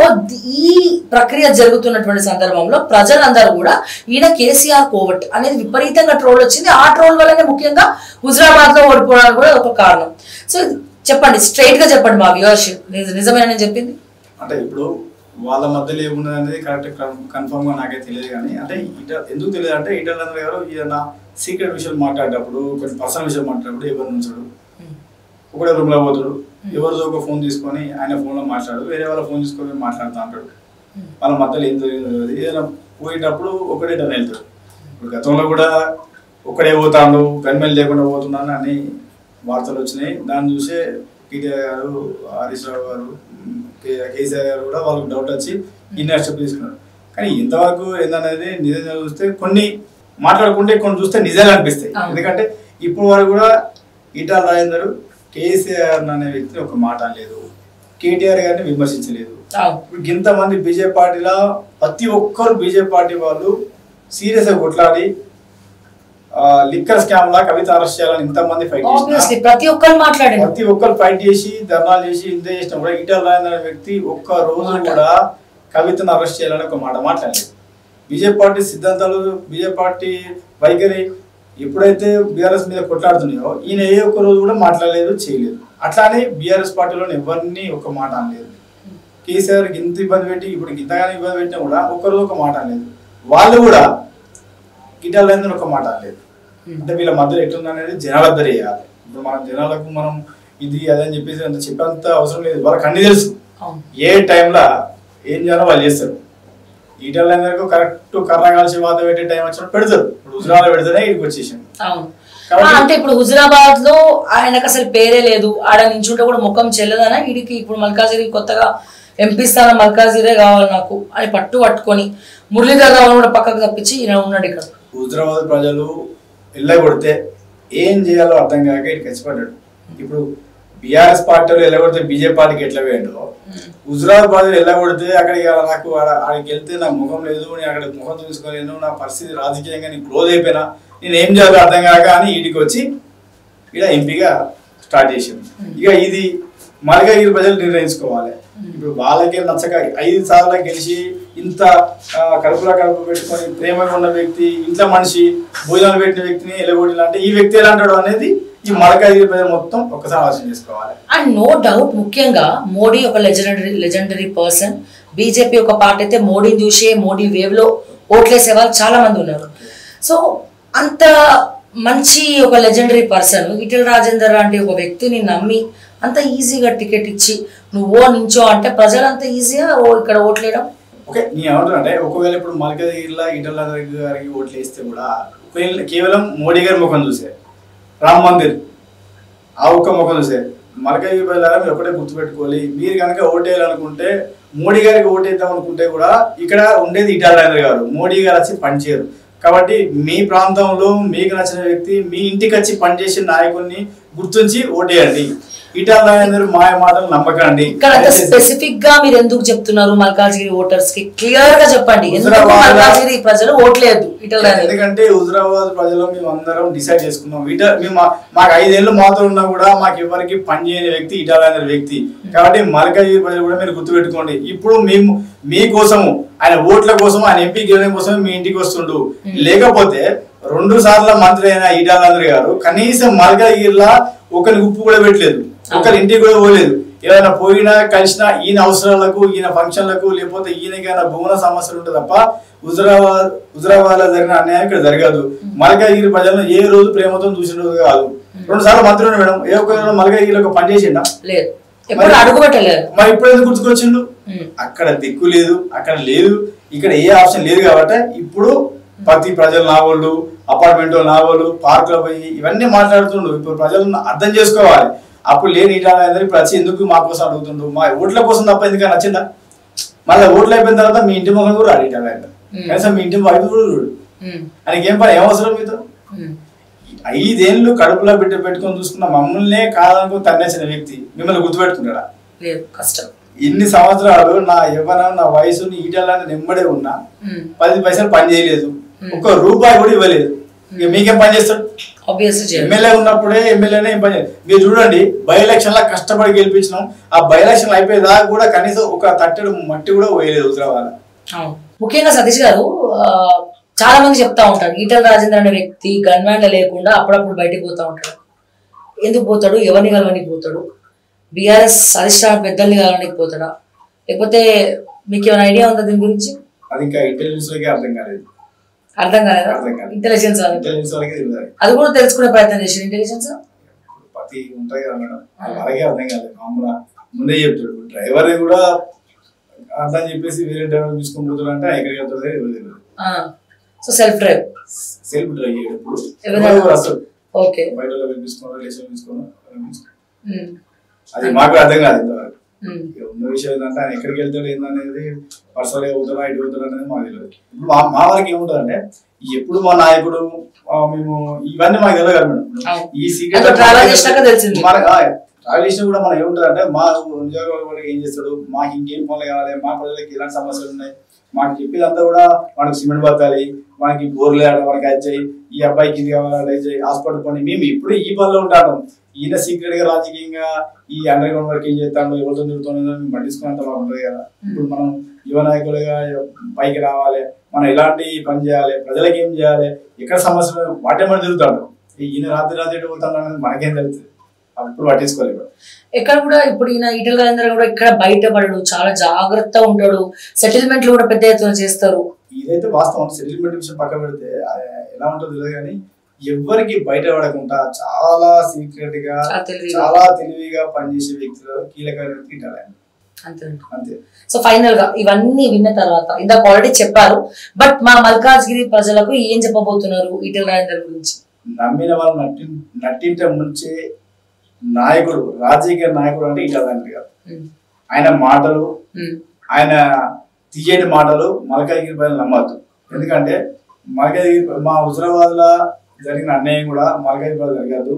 ఈ ప్రక్రియ జరుగుతున్నటువంటి సందర్భంలో ప్రజలందరూ కూడా ఈయన కేసీఆర్ కోవట్ అనేది విపరీతంగా ట్రోల్ వచ్చింది. ఆ ట్రోల్ వల్లనే ముఖ్యంగా హుజురాబాద్ లో ఓడిపోవడానికి కూడా ఒక కారణం. సో చెప్పండి, స్ట్రైట్ గా చెప్పండి మా వ్యూవర్షిప్, నిజమేనా నేను చెప్పింది? అంటే ఇప్పుడు వాళ్ళ మధ్యలో ఏమున్నది అనేది కరెక్ట్ కన్ఫర్మ్ గా నాకే తెలియదు. కానీ అంటే ఎందుకు తెలియదు అంటే ఈటల రాజేందర్ గారు ఏదైనా సీక్రెట్ విషయాలు మాట్లాడేటప్పుడు, కొన్ని పర్సనల్ విషయాలు మాట్లాడేటప్పుడు ఎవరు నుంచాడు, ఒకటే రూమ్ లో పోతాడు, ఎవరిదో ఒక ఫోన్ తీసుకొని ఆయన ఫోన్ లో మాట్లాడు, వేరే వాళ్ళ ఫోన్ తీసుకొని మాట్లాడుతూ అంటాడు. వాళ్ళ మధ్యలో ఏం జరిగింది, ఏదైనా పోయేటప్పుడు ఒకటే టర్న్ వెళ్తాడు. ఇప్పుడు గతంలో కూడా ఒకడే పోతాడు, గన్మెన్ లేకుండా పోతున్నాను అని వార్తలు వచ్చినాయి. దాన్ని చూసే కేటీఆర్ గారు, హరీష్ రావు గారు, కేసీఆర్ గారు కూడా వాళ్ళకి డౌట్ వచ్చి ఇన్ని స్టెప్ తీసుకున్నారు. కానీ ఇంతవరకు ఏందనేది నిజంగా చూస్తే కొన్ని మాట్లాడుకుంటే కొన్ని చూస్తే నిజాలు అనిపిస్తాయి. ఎందుకంటే ఇప్పుడు వారు కూడా ఈటల రాజేందర్ కేసీఆర్ అనే వ్యక్తిని ఒక మాట అనలేదు, కేటీఆర్ గారిని విమర్శించలేదు. ఇప్పుడు ఇంతమంది బీజేపీ పార్టీలో ప్రతి ఒక్కరు బీజేపీ పార్టీ వాళ్ళు సీరియస్ గా కొట్లాడి లిక్కర్ స్కామ్ లా కవిత అరెస్ట్ చేయాలని ఇంతమంది ఫైట్ చేసి ప్రతి ఒక్కరు ఫైట్ చేసి ధర్నాలు చేసి ఇంత చేసినా కూడా ఈటల రాజేందర్ అనే వ్యక్తి ఒక్క రోజు కూడా కవితను అరెస్ట్ చేయాలని ఒక మాట మాట్లాడలేదు. బీజేపీ పార్టీ సిద్ధాంతాలు, బీజేపీ పార్టీ వైఖరి ఎప్పుడైతే బీఆర్ఎస్ మీద కొట్లాడుతున్నాయో ఈయన ఏ ఒక్క రోజు కూడా మాట్లాడలేదు, చేయలేదు. అట్లానే బీఆర్ఎస్ పార్టీలో ఎవరిని ఒక మాట అనలేదు. కేసీఆర్ ఇంత ఇబ్బంది పెట్టి ఇప్పుడు ఇంతగానే ఇబ్బంది పెట్టినా కూడా ఒక్కరోజు ఒక మాట అనలేదు. వాళ్ళు కూడా ఈటల రాజేందర్ ఒక మాట అనలేదు. అంటే వీళ్ళ మధ్యలో ఎట్లుందనేది జనాలకు తెలియాలి. ఇప్పుడు మనం జనాలకు మనం ఇది అదని చెప్పేసి అంత చెప్పేంత అవసరం లేదు. వాళ్ళకి అన్ని తెలుసు, ఏ టైంలో ఏం చేయాలో వాళ్ళు చేస్తారు. ఈటల రాజేందర్ కరెక్ట్ కర్ర కాల్చి వాత పెట్టే టైం వచ్చినప్పుడు పెడతారు. ఇప్పుడు హుజురాబాద్ పెడితేనే ఇక్కడికి వచ్చేసింది. అంటే ఇప్పుడు హుజురాబాద్ లో ఆయనకు అసలు పేరే లేదు, ఆడ నించుంటే కూడా ముఖం చెల్లదనా వీడికి. ఇప్పుడు మల్కాజిరి కొత్తగా ఎంపీ స్థానం మల్కాజిరే కావాలి నాకు అని పట్టుకొని మురళీధర్ రావు కూడా పక్కకు తప్పించి ఈయన ఉన్నాడు ఇక్కడ. హుజురాబాద్ ప్రజలు ఎల్లగొడితే ఏం చేయాలో అర్థం కాక ఇటు ఖచ్చిపడ్డాడు. ఇప్పుడు బీఆర్ఎస్ పార్టీలో ఎల్లగొడితే బీజేపీ పార్టీకి ఎట్లా వేయండో, హుజురాబాద్ ఎల్లగొడితే అక్కడికి నాకు ఆడికి వెళ్తే నాకు ముఖం లేదు, నేను అక్కడ ముఖం చూసుకోలేను, నా పరిస్థితి రాజకీయంగా నేను క్లోజ్ అయిపోయినా, నేను ఏం చేయాలో అర్థం కాక అని వీటికి వచ్చి ఇక్కడ ఎంపీగా స్టార్ట్ చేసింది. ఇక ఇది మల్కాజిగిరి ప్రజలు నిర్ణయించుకోవాలి. ఇప్పుడు వాళ్ళకే నచ్చక 5 సార్లు గెలిచి ఇంత కడుపులో కడుపు పెట్టుకొని ప్రేమగా ఉన్న వ్యక్తి, ఇంట్లో మనిషి, భోజనాలు పెట్టిన వ్యక్తిని ఎలగొట్టిన అంటే ఈ వ్యక్తి ఎలా అంటాడు అనేది ఈ మల్కాజిగిరి ప్రజలు మొత్తం ఒక్కసారి ఆలోచన చేసుకోవాలి. అండ్ నో డౌట్ ముఖ్యంగా మోడీ ఒక లెజెండరీ పర్సన్. బీజేపీ ఒక పార్టీ అయితే మోడీని చూసే మోడీ వేవ్ లో ఓట్లేసే వాళ్ళు చాలా మంది ఉన్నారు. సో అంత మంచి ఒక లెజెండరీ పర్సన్ ఈటల రాజేందర్ లాంటి ఒక వ్యక్తిని నమ్మి అంత ఈజీగా టికెట్ ఇచ్చి నువ్వు నించో అంటే ప్రజలు అంత ఈజీగా ఇక్కడ ఓట్లేయడం. ఓకే, నేను ఏమంటున్నా అంటే ఒకవేళ ఇప్పుడు మల్కాజిగిరిలో ఈటల రాజేందర్ గారికి ఓట్లు వేస్తే కూడా కేవలం మోడీ గారి ముఖం చూసే, రామ్ మందిర్ ఆ ఒక్క ముఖం చూసే మల్కాజిగిరి ప్రజలారా మీరు ఒకటే గుర్తుపెట్టుకోవాలి. మీరు కనుక ఓటేయాలనుకుంటే మోడీ గారికి ఓటేద్దాం అనుకుంటే కూడా ఇక్కడ ఉండేది ఈటల రాజేందర్ గారు, మోడీ గారు వచ్చి పనిచేయరు. కాబట్టి మీ ప్రాంతంలో మీకు నచ్చిన వ్యక్తి మీ ఇంటికి వచ్చి పనిచేసిన నాయకుడిని గుర్తుంచి ఓటేయండి. ఈటల రాజేందర్ మాయ మాటలు నమ్మకండి. ఇక్కడ స్పెసిఫిక్ గా మీరు ఎందుకు చెప్తున్నారు మల్కాజిగిరి ఓటర్స్ కి క్లియర్ గా చెప్పండి, మల్కాజిగిరి ప్రజలు ఓట్లేదు ఈటల రాజేందర్. ఎందుకంటే హుజురాబాద్ ప్రజలు మేము అందరం డిసైడ్ చేసుకున్నాం, మాకు 5 ఏళ్ళు మాత్రం ఉన్నా కూడా మాకు ఎవరికి పని చేయని వ్యక్తి ఈటల రాజేందర్ వ్యక్తి. కాబట్టి మల్కాజిగిరి ప్రజలు కూడా మీరు గుర్తుపెట్టుకోండి. ఇప్పుడు మీకోసము ఆయన ఓట్ల కోసం ఆయన ఎంపీ గెలవడం కోసం మీ ఇంటికి వస్తుండు. లేకపోతే 2 సార్ల మంత్రి అయిన ఈటల రాజేందర్ గారు కనీసం మల్కాజ్గిరిలో ఒకరి ఉప్పు కూడా పెట్టలేదు, ఒకరి ఇంటికి కూడా పోలేదు. ఏదైనా పోయినా కలిసినా ఈయన అవసరాలకు ఈయన ఫంక్షన్లకు లేకపోతే ఈయనకైనా భూముల సమస్యలు ఉంటుంది తప్ప హుజరాబాద్ జరిగిన అన్యాయం ఇక్కడ జరగదు. మల్కాజ్గిరి ప్రజలను ఏ రోజు ప్రేమతో చూసిన రోజు కాదు. 2 సార్లు మంత్రి ఉన్నాడు మేడం, ఏ ఒక్క మల్కాజ్గిరిలో పని చేసిండా? మరి ఇప్పుడు ఎందుకు గుర్తుకొచ్చిండు? అక్కడ దిక్కు లేదు, అక్కడ లేదు, ఇక్కడ ఏ ఆప్షన్ లేదు. కాబట్టి ఇప్పుడు ప్రతి ప్రజలు నావోళ్ళు, అపార్ట్మెంట్ నావోళ్ళు, పార్కులో పోయి ఇవన్నీ మాట్లాడుతుండు. ఇప్పుడు ప్రజలను అర్థం చేసుకోవాలి. అప్పుడు లేని ఈటల రాజేందర్ ఇప్పుడు వచ్చి ఎందుకు మా కోసం అడుగుతుండు? మా ఓట్ల కోసం తప్ప ఎందుకని నచ్చిందా? మళ్ళీ ఓట్లు అయిపోయిన తర్వాత మీ ఇంటి మొహం కూడా రాడు ఈటల రాజేందర్, కనీసం మీ ఇంటి వైపు కూడా చూడు. ఆయనకి ఏం పని, ఏం అవసరం మీతో? 5 ఏళ్ళు కడుపులో బిడ్డ పెట్టుకొని చూసుకున్న మమ్మల్నే కాదనుకుని తన్నేసిన వ్యక్తి మిమ్మల్ని గుర్తుపెట్టుకుంటాడా? కష్టం. ఇన్ని సంవత్సరాలు నా యవ్వనం నా వయసుని ఈటలని నెమ్మడే ఉన్నా 10 పైసలు పని చేయలేదు, ₹1 కూడా ఇవ్వలేదు. ఇక మీకేం పని చేస్తాడు? ఎమ్మెల్యే ఉన్నప్పుడే ఎమ్మెల్యేనే ఏం పని చేయాలి? మీరు చూడండి, బై ఎలక్షన్ లా కష్టపడి గెలిపించినాం. ఆ బై ఎలక్షన్ అయిపోయేదాకా కూడా కనీసం ఒక తట్టెడు మట్టి కూడా పోయలేదు హుజరాబాద్. ముఖ్యంగా సతీష్ గారు చాలా మంది చెప్తా ఉంటారు, ఈటల రాజేందర్ అనే వ్యక్తి గన్మ్యాన్లు లేకుండా అప్పుడప్పుడు బయటకు పోతా ఉంటాడు. ఎందుకు పోతాడు? ఎవరిని కలవడానికి పోతాడు? బీఆర్ఎస్ అధిష్టాన పెద్దల్ని కలవడానికి పోతాడా? లేకపోతే మీకు ఏమైనా ఐడియా ఉందా దీని గురించి? అది ఇంకా ఇంటెలిజెన్స్ లోకి అర్థం కాలేదు. అర్థం కాలేదా? ఇంటెలిజెన్స్ అది కూడా తెలుసుకునే ప్రయత్నం చేశారు. ఇంటెలిజెన్స్ ప్రతి ఉంటాయి కదా మేడం, అలాగే అర్థం కాలేదు. మామూలుగా ముందే చెప్తాడు డ్రైవర్ కూడా అర్థం చెప్పేసి వేరే డ్రైవర్ తీసుకొని పోతాడు అంటే ఎక్కడికి వెళ్తాడు? సో సెల్ఫ్ డ్రైవ్ ఓకే బయట తీసుకోను అది మాకు అర్థం కాదు ఇంతవరకు. ఉన్న విషయం ఏంటంటే ఆయన ఎక్కడికి వెళ్తాడు ఏందనేది పర్సనల్ గా అవుతాడా ఇటు అవుతాడు అనేది మాకు తెలియదు. ఇప్పుడు మా వారికి ఏముంటుంది అంటే ఎప్పుడు మా నాయకుడు మేము ఇవన్నీ మాకు తెలియదు కదా మేడం. ఈ సీక్రెట్ ట్రావెల్ చేసినా కూడా మనం ఏముంటుంది అంటే మా నియోజకవర్గం ఏం చేస్తాడు, మాకు ఇంకేం పనులు కావాలి, మా ప్రజలకి ఎలాంటి సమస్యలు ఉన్నాయి మాకు చెప్పేదంతా కూడా మనకు సిమెంట్ బత్తాలి, మనకి బోర్లు మనకి అజ్జాయి, ఈ అబ్బాయికి ఇది కావాలి అజ్జాయి, హాస్పిటల్ పని. మేము ఇప్పుడు ఈ పనిలో ఉంటాం. ఈయన సీక్రెట్ గా రాజకీయంగా ఈ అండర్ గ్రౌండ్ వర్క్ ఏం చేస్తాడు, ఎవరితో తిరుగుతుందో మేము పట్టించుకున్నంత బాగుంటుంది కదా. ఇప్పుడు మనం యువ నాయకులుగా పైకి రావాలి, మనం ఎలాంటి పని చేయాలి, ప్రజలకు ఏం చేయాలి, ఎక్కడ సమస్యలు వాటే మనం తిరుగుతాడు. ఈయన రాత్రి పోతాడు అనేది మనకేం తెలుస్తుంది, అప్పుడు పట్టించుకోలేదు. ఎక్కడ కూడా ఇప్పుడు ఈయన ఈటల రాజేందర్ కూడా ఇక్కడ బయటపడడు, చాలా జాగ్రత్తగా ఉంటాడు. సెటిల్మెంట్లు కూడా పెద్ద ఎత్తున చేస్తారు. ఇదైతే వాస్తవం. సెటిల్మెంట్ విషయం పక్క పెడితే ఎలా ఉంటుందో తెలియదు కానీ ఎవరికి బయట పడకుండా చాలా సీక్రెట్ గా చాలా తెలివిగా పనిచేసే వ్యక్తులు కీలకమైన వ్యక్తి అంతే. సో ఫైనల్ గా ఇవన్నీ విన్న తర్వాత ఇందాక ఆల్రెడీ చెప్పారు, బట్ మా మల్కాజ్గిరి ప్రజలకు ఏం చెప్పబోతున్నారు ఈటల రాజేందర్ గురించి? నమ్మిన వాళ్ళు నట్టింట ముంచే నాయకుడు, రాజకీయ నాయకుడు అంటే ఈటల రాజేందర్ గారు. ఆయన మాటలు, ఆయన తీయటి మాటలు మల్కాజ్గిరి ప్రజలు నమ్మద్దు. ఎందుకంటే మల్కాజ్గిరి మా హుజరాబాద్ లో జరిగిన అన్యాయం కూడా మల్కాజ్గిరి ప్రజలు జరగదు.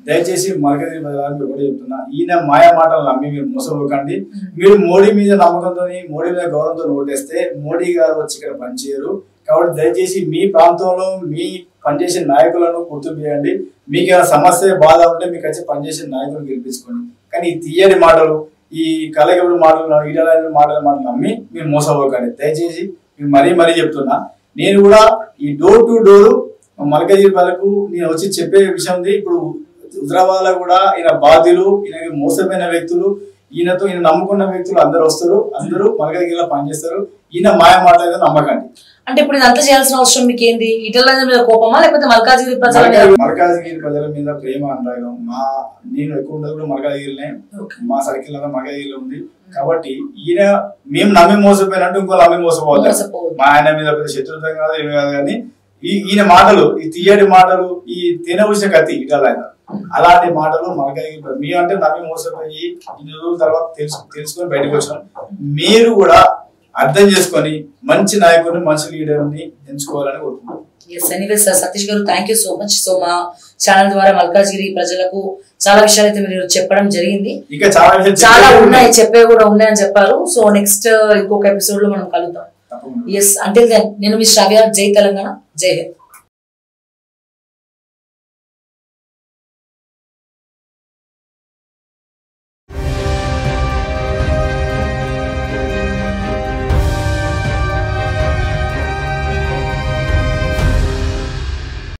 దయచేసి మల్కాజ్గిరి ప్రజలకు ఒకటి చెప్తున్నా, ఈయన మాయ మాటలు నమ్మి మీరు మోసపోకండి. మీరు మోడీ మీద నమ్మకంతో, మోడీ మీద గౌరవంతో ఓటేస్తే మోడీ గారు వచ్చి ఇక్కడ పనిచేయరు. కాబట్టి దయచేసి మీ ప్రాంతంలో మీ పనిచేసే నాయకులను గుర్తుపెట్టండి. మీకు ఏమైనా సమస్య బాధ ఉంటే మీకు వచ్చి పనిచేసే నాయకులను గెలిపించుకోండి. కానీ ఈ తీయని మాటలు, ఈ కలగబడి మాటలు, ఈటల మాటలు నమ్మి మీరు మోసపోకండి. దయచేసి మీరు మరీ చెప్తున్నా. నేను కూడా ఈ డోర్ టు డోర్ మల్కాజ్గిరి ప్రజలకు నేను వచ్చి చెప్పే విషయం ఉంది. ఇప్పుడు హుజరాబాద్ కూడా ఈయన బాధ్యులు, ఈయన మోసమైన వ్యక్తులు, ఈయనతో ఈయన నమ్ముకున్న వ్యక్తులు అందరూ వస్తారు, అందరూ మల్కాజ్గిరిలో పనిచేస్తారు. ఈయన మాయ మాటలు నమ్మకండి. అంటే ఇప్పుడు ఇదంతా చేయాల్సిన అవసరం మీకు ఏంది? ఈటల రాజేందర్ మీద కోపమా లేకపోతే మల్కాజ్గిరి ప్రజల మీద? మల్కాజ్గిరి ప్రజల మీద ప్రేమ అనురాగం. నేను ఎక్కువ ఉండదు కూడా మల్కాజ్గిరినే, మా సర్కిల్ అంతా మల్కాజ్గిరిలో ఉంది. కాబట్టి ఈయన మేము నమ్మి మోసపోయినట్టు ఇంకో నమ్మి మోసపోతాం. మా ఆయన మీద పెద్ద శత్రుత్వం కాదు ఏమి కాదు. కానీ ఈయన మాటలు, ఈ తీయటి మాటలు, ఈ తినవలసిన కత్తి ఈటల రాజేందర్, అలాంటి మాటలు మల్కాజ్గిరి మీ అంటే నమ్మి మోసపోయి ఇన్ని రోజుల తర్వాత తెలుసుకొని బయటకు వచ్చినాం. మీరు కూడా అర్థం చేసుకొని మంచి నాయకుడిని, మంచి లీడర్ని ఎంచుకోవాలని కోరుకుంటున్నాను. సతీష్ గారు, thank you so much. So మా ఛానల్ ద్వారా మల్కాజ్గిరి ప్రజలకు చాలా విషయాలు అయితే మీరు చెప్పడం జరిగింది. ఇంకా చాలా ఉన్నాయి, చెప్పే కూడా ఉన్నాయని చెప్పారు. సో నెక్స్ట్ ఇంకొక ఎపిసోడ్ లో మనం కలుద్దాం. ఎస్, అంటిల్ దెన్ నేను మీ శ్రావ్య. జై తెలంగాణ, జై హింద్.